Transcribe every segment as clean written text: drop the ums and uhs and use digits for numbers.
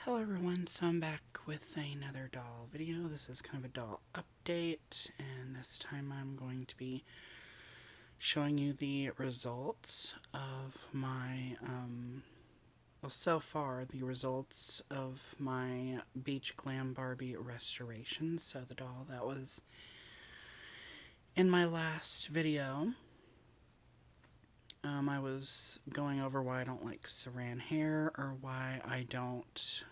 Hello everyone, so I'm back with another doll video. This is kind of a doll update, and this time I'm going to be showing you the results of my, so far, the results of my Beach Glam Barbie restoration. So the doll that was in my last video, I was going over why I don't like Saran hair, or why I don't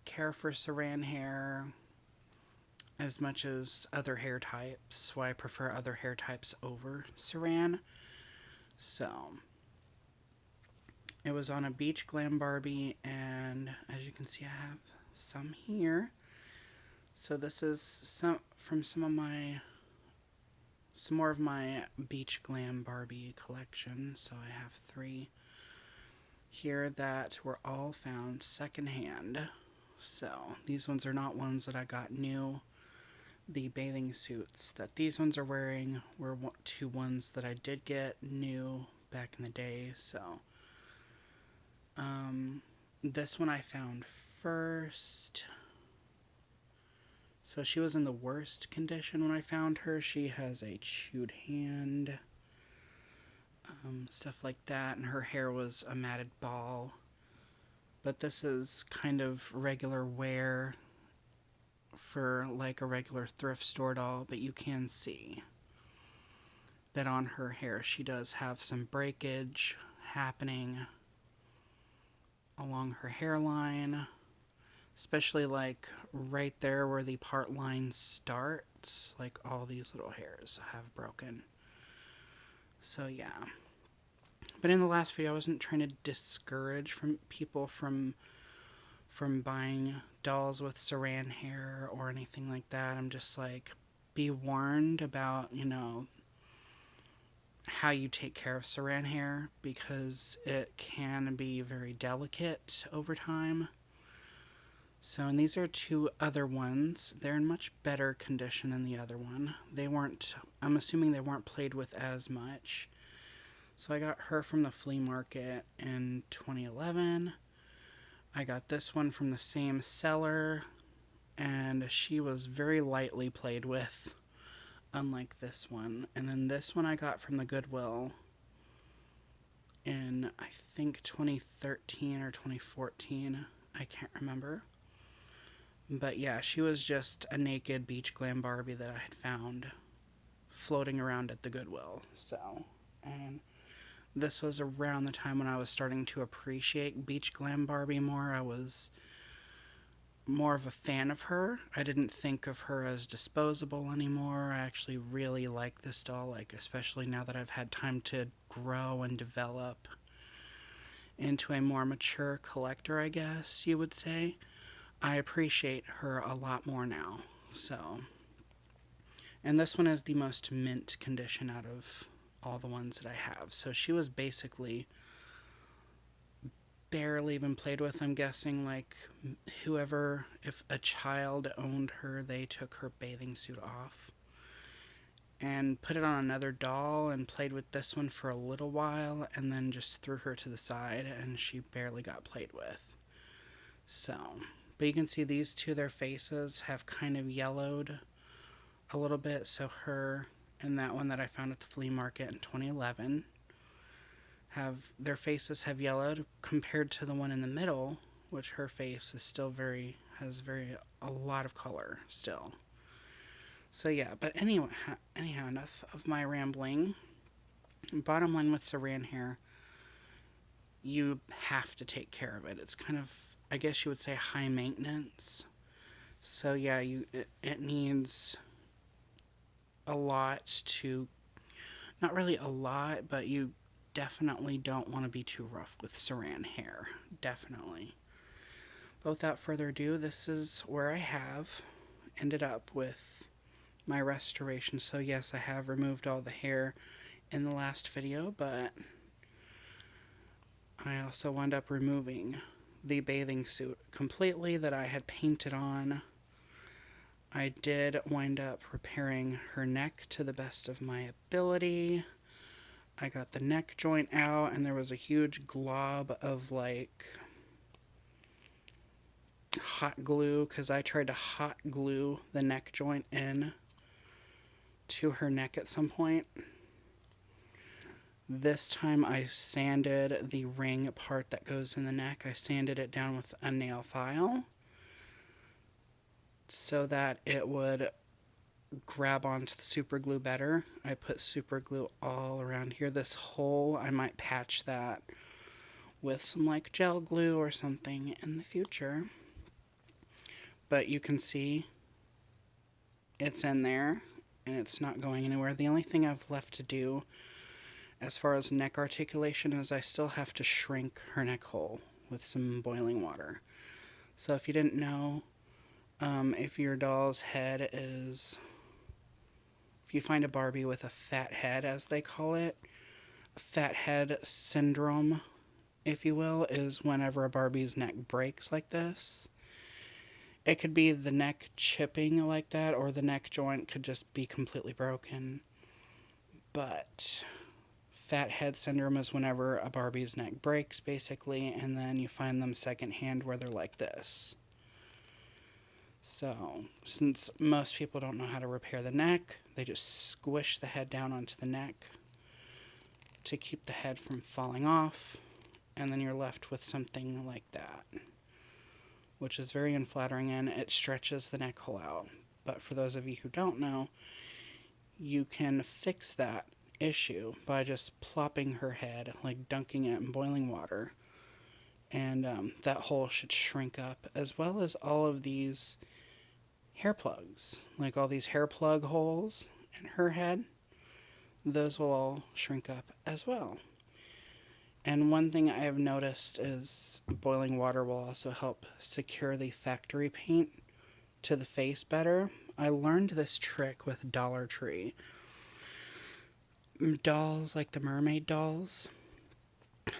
care for Saran hair as much as other hair types, why I prefer other hair types over Saran. So, it was on a Beach Glam Barbie, and as you can see, I have some here. So this is some more of my Beach Glam Barbie collection. So I have 3 here that were all found secondhand. So these ones are not ones that I got new. The bathing suits that these ones are wearing were 2 ones that I did get new back in the day. So this one I found first. So she was in the worst condition when I found her. She has a chewed hand, stuff like that, and her hair was a matted ball. But this is kind of regular wear for like a regular thrift store doll, but you can see that on her hair she does have some breakage happening along her hairline, especially like right there where the part line starts. Like all these little hairs have broken. So yeah. But in the last video I wasn't trying to discourage people from buying dolls with Saran hair or anything like that. I'm just like, be warned about, how you take care of Saran hair, because it can be very delicate over time. So, and these are 2 other ones. They're in much better condition than the other one. I'm assuming they weren't played with as much. So I got her from the flea market in 2011. I got this one from the same seller, and she was very lightly played with, unlike this one. And then this one I got from the Goodwill in, I think, 2013 or 2014. I can't remember. But yeah, she was just a naked Beach Glam Barbie that I had found floating around at the Goodwill. So, and this was around the time when I was starting to appreciate Beach Glam Barbie more. I was more of a fan of her. I didn't think of her as disposable anymore. I actually really like this doll, like especially now that I've had time to grow and develop into a more mature collector, I guess you would say. I appreciate her a lot more now. So, and this one is the most mint condition out of all the ones that I have. So she was basically barely even played with. I'm guessing like whoever, if a child owned her, they took her bathing suit off and put it on another doll and played with this one for a little while, and then just threw her to the side, and she barely got played with. So, but you can see these 2, their faces have kind of yellowed a little bit. So her and that one that I found at the flea market in 2011 have, their faces have yellowed compared to the one in the middle, which her face is still has a lot of color still. So yeah, but anyhow, enough of my rambling. Bottom line with Saran hair, you have to take care of it. It's kind of, I guess you would say, high maintenance. So yeah, it needs a lot to, not really a lot, but you definitely don't want to be too rough with Saran hair. Definitely. But without further ado, this is where I have ended up with my restoration. So yes, I have removed all the hair in the last video, but I also wound up removing the bathing suit completely that I had painted on. I did wind up repairing her neck to the best of my ability. I got the neck joint out, and there was a huge glob of like hot glue, because I tried to hot glue the neck joint in to her neck at some point. This time I sanded the ring part that goes in the neck. I sanded it down with a nail file so that it would grab onto the super glue better. I put super glue all around here. This hole, I might patch that with some like gel glue or something in the future. But you can see it's in there and it's not going anywhere. The only thing I've left to do as far as neck articulation is I still have to shrink her neck hole with some boiling water. So if you didn't know, if your doll's head is, if you find a Barbie with a fat head, as they call it, fat head syndrome, if you will, is whenever a Barbie's neck breaks like this. It could be the neck chipping like that, or the neck joint could just be completely broken. But fat head syndrome is whenever a Barbie's neck breaks, basically, and then you find them secondhand where they're like this. So, since most people don't know how to repair the neck, they just squish the head down onto the neck to keep the head from falling off, and then you're left with something like that, which is very unflattering, and it stretches the neck hole out. But for those of you who don't know, you can fix that issue by just plopping her head, like dunking it in boiling water, and that hole should shrink up, as well as all of these hair plugs, like all these hair plug holes in her head. Those will all shrink up as well. And one thing I have noticed is boiling water will also help secure the factory paint to the face better. I learned this trick with Dollar Tree. Dolls, like the mermaid dolls.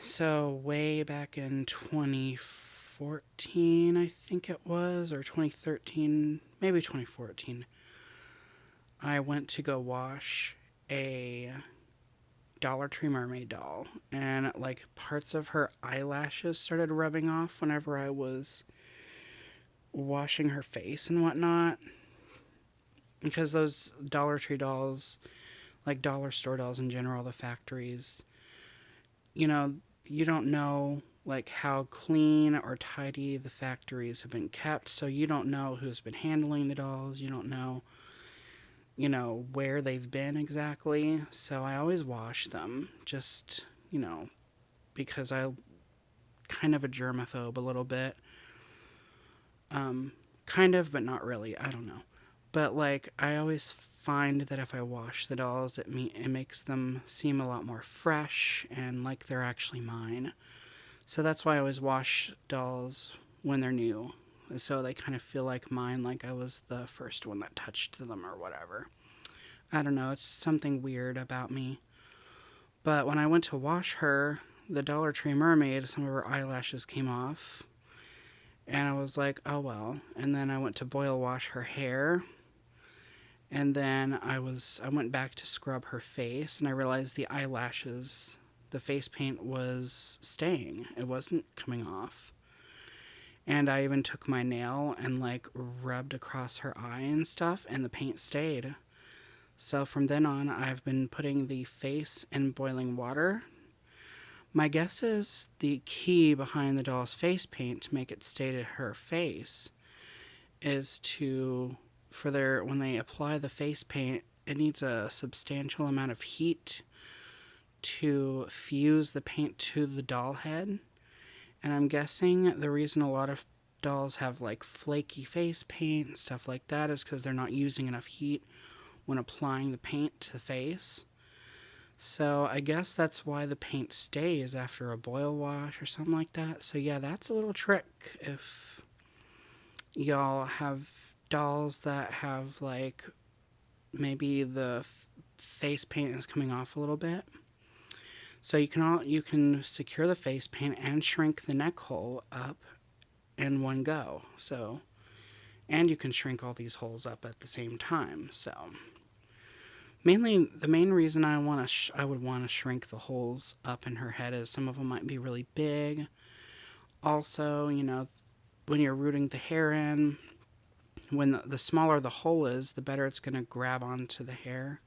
So way back in 2014, I think it was, or 2013, maybe 2014, I went to go wash a Dollar Tree mermaid doll, and like parts of her eyelashes started rubbing off whenever I was washing her face and whatnot. Because those Dollar Tree dolls, like dollar store dolls in general, the factories, you don't know like how clean or tidy the factories have been kept, so you don't know who's been handling the dolls. You don't know where they've been exactly. So I always wash them, just, because I kind of a germaphobe a little bit. Kind of, but not really. I don't know. But like, I always find that if I wash the dolls, it makes them seem a lot more fresh and like they're actually mine. So that's why I always wash dolls when they're new, so they kind of feel like mine, like I was the first one that touched them or whatever. I don't know, it's something weird about me. But when I went to wash her, the Dollar Tree mermaid, some of her eyelashes came off. And I was like, oh well. And then I went to boil wash her hair. And then I went back to scrub her face, and I realized the eyelashes, the face paint was staying. It wasn't coming off. And I even took my nail and like rubbed across her eye and stuff, and the paint stayed. So from then on, I've been putting the face in boiling water. My guess is the key behind the doll's face paint to make it stay to her face is when they apply the face paint, it needs a substantial amount of heat to fuse the paint to the doll head. And I'm guessing the reason a lot of dolls have like flaky face paint and stuff like that is because they're not using enough heat when applying the paint to the face. So I guess that's why the paint stays after a boil wash or something like that. So yeah, that's a little trick if y'all have dolls that have like maybe the face paint is coming off a little bit. So you can secure the face paint and shrink the neck hole up in one go. So, and you can shrink all these holes up at the same time. So mainly, the main reason I would want to shrink the holes up in her head is some of them might be really big. Also, when you're rooting the hair in, when the smaller the hole is, the better it's going to grab onto the hair.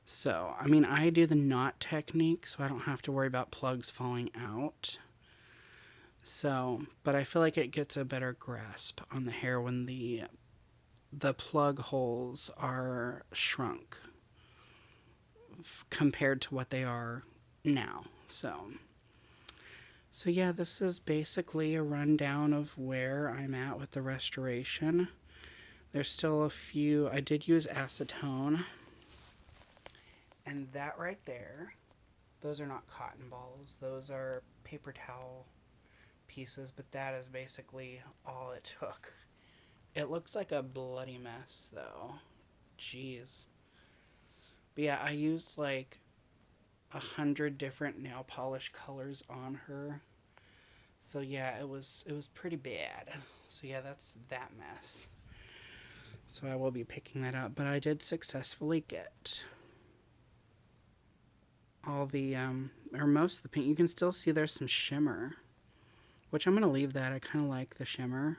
So, I mean, I do the knot technique, so I don't have to worry about plugs falling out. So, but I feel like it gets a better grasp on the hair when the plug holes are shrunk compared to what they are now. So yeah, this is basically a rundown of where I'm at with the restoration. There's still a few. I did use acetone, and that right there, those are not cotton balls. Those are paper towel pieces, but that is basically all it took. It looks like a bloody mess, though. Jeez. But yeah, I used like 100 different nail polish colors on her. So yeah, it was pretty bad. So yeah, that's that mess. So I will be picking that up, but I did successfully get all the or most of the paint. You can still see there's some shimmer, which I'm going to leave that. I kind of like the shimmer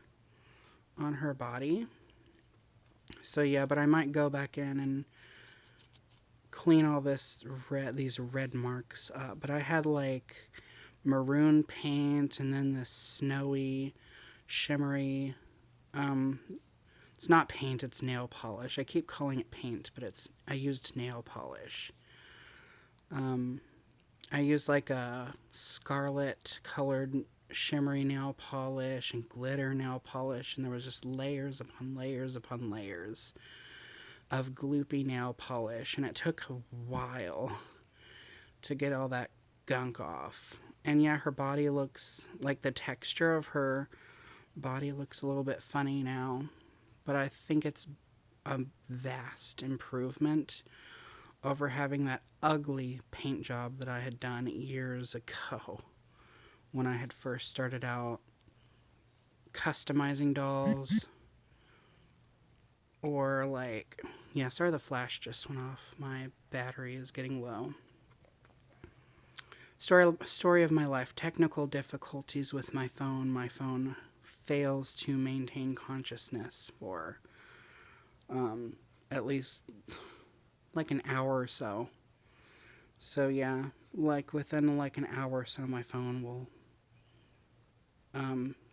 on her body. So yeah, but I might go back in and clean all these red marks up. But I had like maroon paint and then this snowy, shimmery, it's not paint, it's nail polish. I keep calling it paint, but I used nail polish. I used like a scarlet colored shimmery nail polish and glitter nail polish, and there was just layers upon layers upon layers of gloopy nail polish, and it took a while to get all that gunk off. And yeah, her body looks like the texture of her body looks a little bit funny now, but I think it's a vast improvement over having that ugly paint job that I had done years ago when I had first started out customizing dolls. Or like, yeah, sorry the flash just went off. My battery is getting low. Story of my life. Technical difficulties with my phone. My phone fails to maintain consciousness for at least like an hour or so. So yeah, like within like an hour or so, my phone will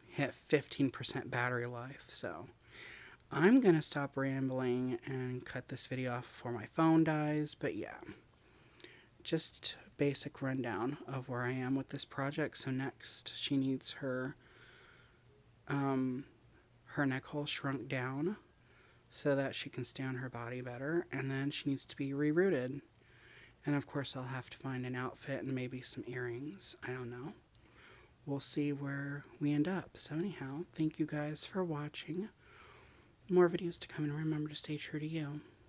hit 15% battery life. So I'm gonna stop rambling and cut this video off before my phone dies. But yeah, just basic rundown of where I am with this project. So next, she needs her neck hole shrunk down so that she can stay on her body better, and then she needs to be rerooted. And of course, I'll have to find an outfit and maybe some earrings. I don't know. We'll see where we end up. So anyhow, thank you guys for watching. More videos to come, and remember to stay true to you.